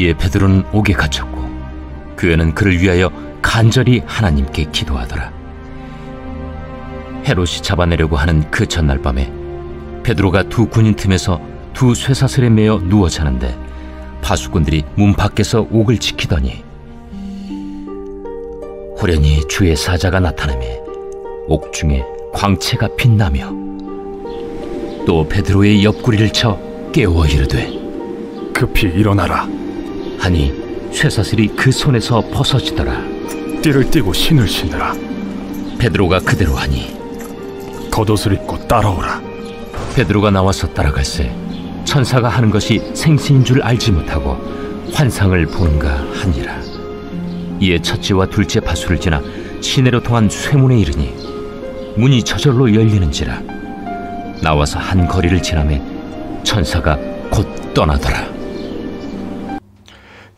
이에 베드로는 옥에 갇혔고 그 애는 그를 위하여 간절히 하나님께 기도하더라. 헤롯이 잡아내려고 하는 그 전날 밤에 베드로가 두 군인 틈에서 두 쇠사슬에 매여 누워 자는데 파수꾼들이 문 밖에서 옥을 지키더니 호련히 주의 사자가 나타나며 옥중에 광채가 빛나며 또 베드로의 옆구리를 쳐 깨워 이르되 급히 일어나라 하니 쇠사슬이 그 손에서 벗어지더라. 띠를 띠고 신을 신으라. 베드로가 그대로 하니 겉옷을 입고 따라오라. 베드로가 나와서 따라갈새 천사가 하는 것이 생시인 줄 알지 못하고 환상을 보는가 하니라. 이에 첫째와 둘째 파수를 지나 시내로 통한 쇠문에 이르니 문이 저절로 열리는지라. 나와서 한 거리를 지나매 천사가 곧 떠나더라.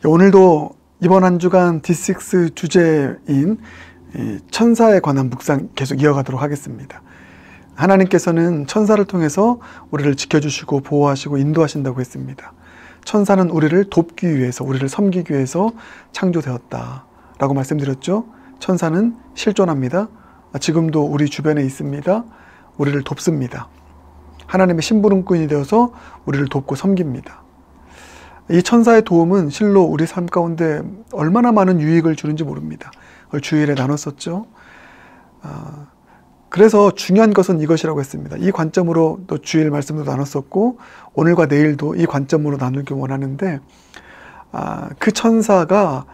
오늘도 이번 한 주간 D6 주제인 천사에 관한 묵상 계속 이어가도록 하겠습니다. 하나님께서는 천사를 통해서 우리를 지켜주시고 보호하시고 인도하신다고 했습니다. 천사는 우리를 돕기 위해서, 우리를 섬기기 위해서 창조되었다라고 말씀드렸죠. 천사는 실존합니다. 지금도 우리 주변에 있습니다. 우리를 돕습니다. 하나님의 심부름꾼이 되어서 우리를 돕고 섬깁니다. 이 천사의 도움은 실로 우리 삶 가운데 얼마나 많은 유익을 주는지 모릅니다. 그걸 주일에 나눴었죠. 그래서 중요한 것은 이것이라고 했습니다. 이 관점으로 또 주일 말씀도 나눴었고 오늘과 내일도 이 관점으로 나누기 원하는데 그 천사가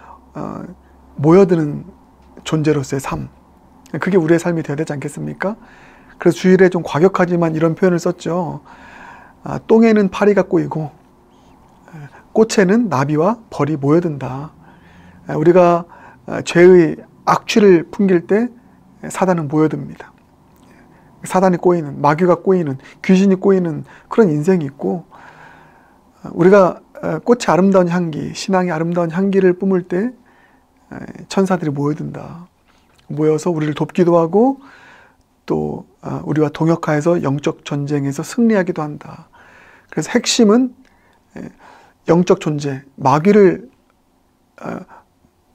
모여드는 존재로서의 삶, 그게 우리의 삶이 되어야 되지 않겠습니까? 그래서 주일에 좀 과격하지만 이런 표현을 썼죠. 똥에는 파리가 꼬이고 꽃에는 나비와 벌이 모여든다. 우리가 죄의 악취를 풍길 때 사단은 모여듭니다. 사단이 꼬이는, 마귀가 꼬이는, 귀신이 꼬이는 그런 인생이 있고, 우리가 꽃의 아름다운 향기, 신앙의 아름다운 향기를 뿜을 때 천사들이 모여든다. 모여서 우리를 돕기도 하고 또 우리와 동역하여서 영적 전쟁에서 승리하기도 한다. 그래서 핵심은 영적 존재, 마귀를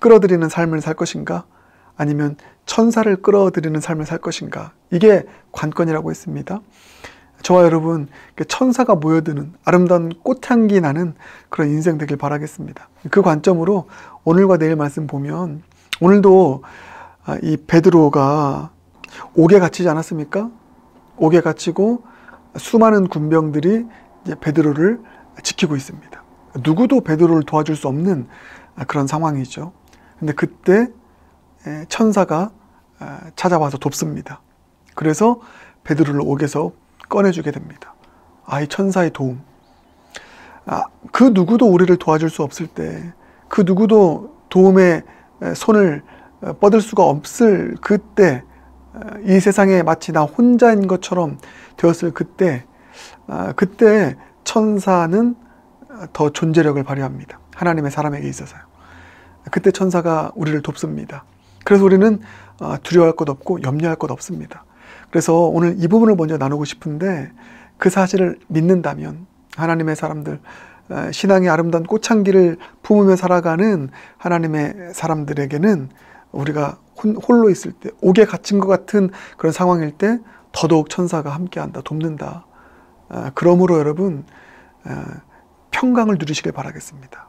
끌어들이는 삶을 살 것인가? 아니면 천사를 끌어들이는 삶을 살 것인가? 이게 관건이라고 했습니다. 저와 여러분, 천사가 모여드는 아름다운 꽃향기 나는 그런 인생 되길 바라겠습니다. 그 관점으로 오늘과 내일 말씀 보면, 오늘도 이 베드로가 옥에 갇히지 않았습니까? 옥에 갇히고 수많은 군병들이 이제 베드로를 지키고 있습니다. 누구도 베드로를 도와줄 수 없는 그런 상황이죠. 근데 그때 천사가 찾아와서 돕습니다. 그래서 베드로를 옥에서 꺼내주게 됩니다. 이 천사의 도움. 그 누구도 우리를 도와줄 수 없을 때, 그 누구도 도움의 손을 뻗을 수가 없을 그때, 이 세상에 마치 나 혼자인 것처럼 되었을 그때, 그때 천사는 더 존재력을 발휘합니다. 하나님의 사람에게 있어서요. 그때 천사가 우리를 돕습니다. 그래서 우리는 두려워할 것 없고 염려할 것 없습니다. 그래서 오늘 이 부분을 먼저 나누고 싶은데, 그 사실을 믿는다면 하나님의 사람들, 신앙의 아름다운 꽃향기를 품으며 살아가는 하나님의 사람들에게는 우리가 홀로 있을 때, 옥에 갇힌 것 같은 그런 상황일 때 더더욱 천사가 함께한다, 돕는다. 그러므로 여러분 평강을 누리시길 바라겠습니다.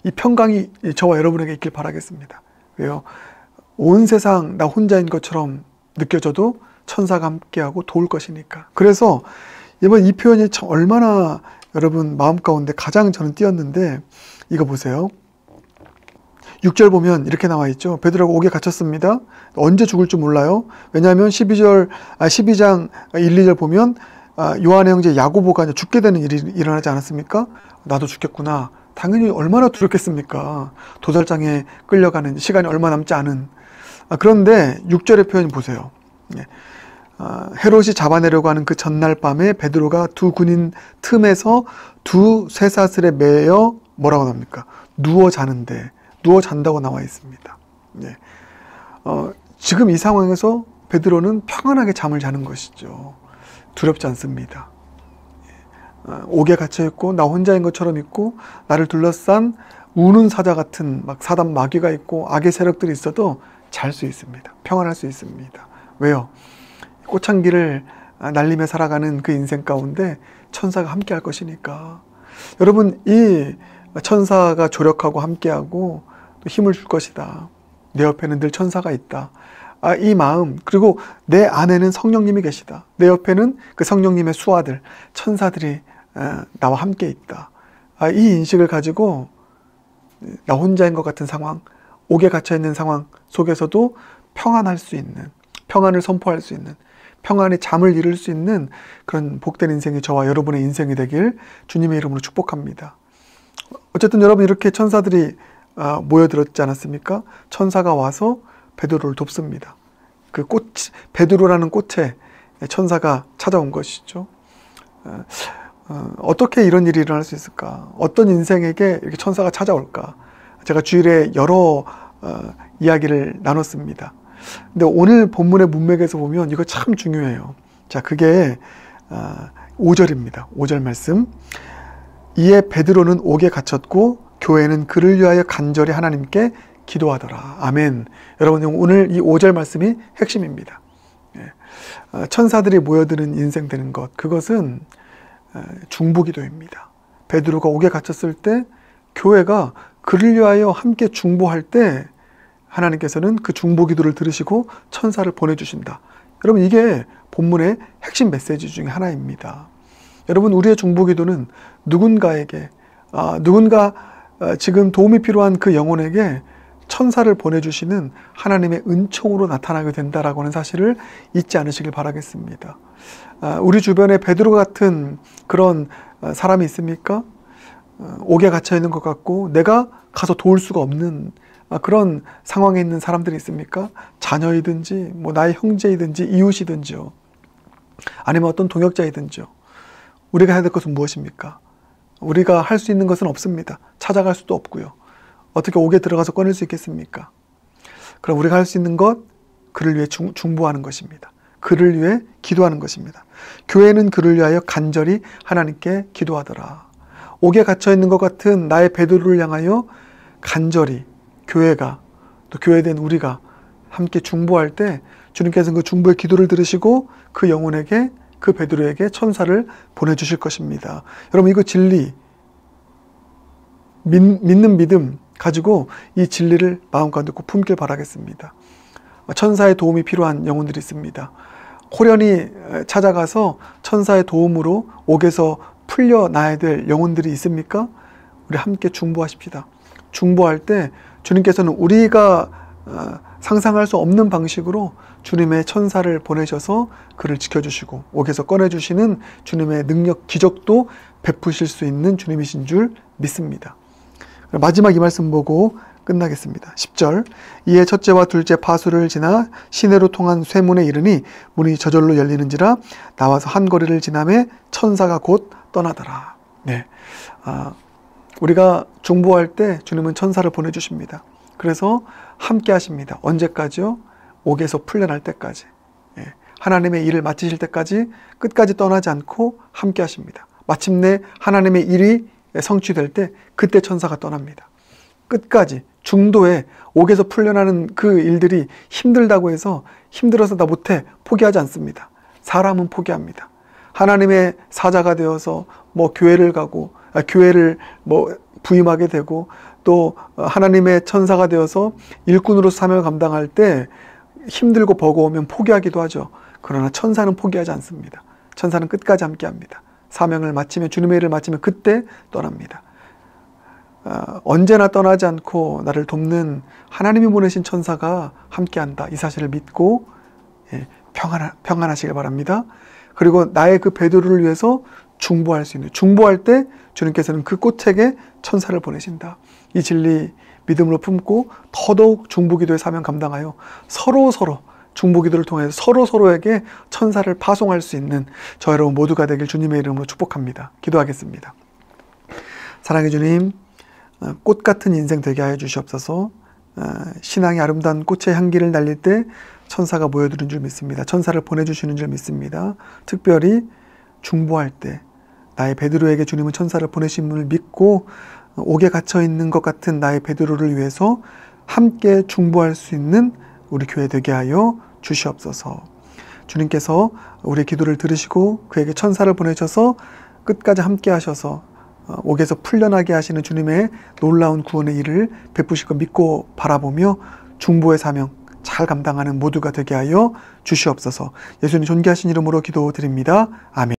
이 평강이 저와 여러분에게 있길 바라겠습니다. 왜요? 온 세상 나 혼자인 것처럼 느껴져도 천사가 함께하고 도울 것이니까. 그래서 이번 이 표현이 참 얼마나 여러분 마음 가운데 가장 저는 띄었는데, 이거 보세요. 6절 보면 이렇게 나와 있죠. 베드로가 옥에 갇혔습니다. 언제 죽을 줄 몰라요. 왜냐하면 12장 1, 2절 보면 요한의 형제 야고보가 죽게 되는 일이 일어나지 않았습니까? 나도 죽겠구나. 당연히 얼마나 두렵겠습니까? 도살장에 끌려가는 시간이 얼마 남지 않은. 그런데 6절의 표현 보세요. 헤롯이 잡아내려고 하는 그 전날 밤에 베드로가 두 군인 틈에서 두 쇠사슬에 매여 뭐라고 합니까? 누워 자는데, 누워 잔다고 나와 있습니다. 지금 이 상황에서 베드로는 평안하게 잠을 자는 것이죠. 두렵지 않습니다. 옥에 갇혀 있고 나 혼자인 것처럼 있고 나를 둘러싼 우는 사자 같은 막 사단 마귀가 있고 악의 세력들이 있어도 잘 수 있습니다. 평안할 수 있습니다. 왜요? 꽃향기를 날리며 살아가는 그 인생 가운데 천사가 함께 할 것이니까. 여러분, 이 천사가 조력하고 함께하고 또 힘을 줄 것이다. 내 옆에는 늘 천사가 있다. 이 마음, 그리고 내 안에는 성령님이 계시다. 내 옆에는 그 성령님의 수하들, 천사들이 나와 함께 있다. 이 인식을 가지고 나 혼자인 것 같은 상황, 옥에 갇혀있는 상황 속에서도 평안할 수 있는, 평안을 선포할 수 있는, 평안의 잠을 이룰 수 있는 그런 복된 인생이 저와 여러분의 인생이 되길 주님의 이름으로 축복합니다. 어쨌든 여러분, 이렇게 천사들이 모여들었지 않았습니까? 천사가 와서 베드로를 돕습니다. 그 꽃, 베드로라는 꽃에 천사가 찾아온 것이죠. 어떻게 이런 일이 일어날 수 있을까? 어떤 인생에게 이렇게 천사가 찾아올까? 제가 주일에 여러 이야기를 나눴습니다. 근데 오늘 본문의 문맥에서 보면 이거 참 중요해요. 자, 그게 5절입니다. 5절 말씀. 이에 베드로는 옥에 갇혔고 교회는 그를 위하여 간절히 하나님께 기도하더라. 아멘. 여러분, 오늘 이 5절 말씀이 핵심입니다. 천사들이 모여드는 인생 되는 것, 그것은 중보기도입니다. 베드로가 옥에 갇혔을 때 교회가 그를 위하여 함께 중보할 때 하나님께서는 그 중보기도를 들으시고 천사를 보내주신다. 여러분, 이게 본문의 핵심 메시지 중에 하나입니다. 여러분, 우리의 중보기도는 누군가에게, 누군가 지금 도움이 필요한 그 영혼에게 천사를 보내주시는 하나님의 은총으로 나타나게 된다라고 하는 사실을 잊지 않으시길 바라겠습니다. 우리 주변에 베드로 같은 그런 사람이 있습니까? 옥에 갇혀 있는 것 같고 내가 가서 도울 수가 없는 그런 상황에 있는 사람들이 있습니까? 자녀이든지 뭐 나의 형제이든지 이웃이든지요. 아니면 어떤 동역자이든지요. 우리가 해야 될 것은 무엇입니까? 우리가 할 수 있는 것은 없습니다. 찾아갈 수도 없고요. 어떻게 옥에 들어가서 꺼낼 수 있겠습니까? 그럼 우리가 할 수 있는 것, 그를 위해 중보하는 것입니다. 그를 위해 기도하는 것입니다. 교회는 그를 위하여 간절히 하나님께 기도하더라. 옥에 갇혀있는 것 같은 나의 베드로를 향하여 간절히 교회가, 또 교회된 우리가 함께 중보할 때 주님께서는 그 중보의 기도를 들으시고 그 영혼에게, 그 베드로에게 천사를 보내주실 것입니다. 여러분, 이거 진리, 믿는 믿음 가지고 이 진리를 마음 가운데 꼭 품길 바라겠습니다. 천사의 도움이 필요한 영혼들이 있습니다. 호련히 찾아가서 천사의 도움으로 옥에서 풀려나야 될 영혼들이 있습니까? 우리 함께 중보하십시다. 중보할 때 주님께서는 우리가 상상할 수 없는 방식으로 주님의 천사를 보내셔서 그를 지켜주시고 옥에서 꺼내주시는 주님의 능력, 기적도 베푸실 수 있는 주님이신 줄 믿습니다. 마지막 이 말씀 보고 끝나겠습니다. 10절. 이에 첫째와 둘째 파수를 지나 시내로 통한 쇠문에 이르니 문이 저절로 열리는지라 나와서 한 거리를 지나매 천사가 곧 떠나더라. 네. 우리가 중보할 때 주님은 천사를 보내주십니다. 그래서 함께 하십니다. 언제까지요? 옥에서 풀려날 때까지. 예. 하나님의 일을 마치실 때까지 끝까지 떠나지 않고 함께 하십니다. 마침내 하나님의 일이 성취될 때 그때 천사가 떠납니다. 끝까지 중도에 옥에서 풀려나는 그 일들이 힘들다고 해서 힘들어서 나 못해 포기하지 않습니다. 사람은 포기합니다. 하나님의 사자가 되어서 뭐 교회를 가고 교회를 뭐 부임하게 되고 또 하나님의 천사가 되어서 일꾼으로 사명을 감당할 때 힘들고 버거우면 포기하기도 하죠. 그러나 천사는 포기하지 않습니다. 천사는 끝까지 함께합니다. 사명을 마치면, 주님의 일을 마치면 그때 떠납니다. 언제나 떠나지 않고 나를 돕는 하나님이 보내신 천사가 함께한다. 이 사실을 믿고 평안하시길 바랍니다. 그리고 나의 그 베드로를 위해서 중보할 수 있는, 중보할 때 주님께서는 그 꽃에게 천사를 보내신다. 이 진리 믿음으로 품고 더더욱 중보기도의 사명 감당하여 서로 중보기도를 통해서 서로에게 천사를 파송할 수 있는 저 여러분 모두가 되길 주님의 이름으로 축복합니다. 기도하겠습니다. 사랑의 주님, 꽃 같은 인생 되게 하여 주시옵소서. 신앙의 아름다운 꽃의 향기를 날릴 때 천사가 모여드는 줄 믿습니다. 천사를 보내주시는 줄 믿습니다. 특별히 중보할 때 나의 베드로에게 주님은 천사를 보내심을 믿고 옥에 갇혀 있는 것 같은 나의 베드로를 위해서 함께 중보할 수 있는 우리 교회 되게 하여 주시옵소서. 주님께서 우리의 기도를 들으시고 그에게 천사를 보내셔서 끝까지 함께 하셔서 옥에서 풀려나게 하시는 주님의 놀라운 구원의 일을 베푸실 것 믿고 바라보며 중보의 사명 잘 감당하는 모두가 되게 하여 주시옵소서. 예수님 존귀하신 이름으로 기도드립니다. 아멘.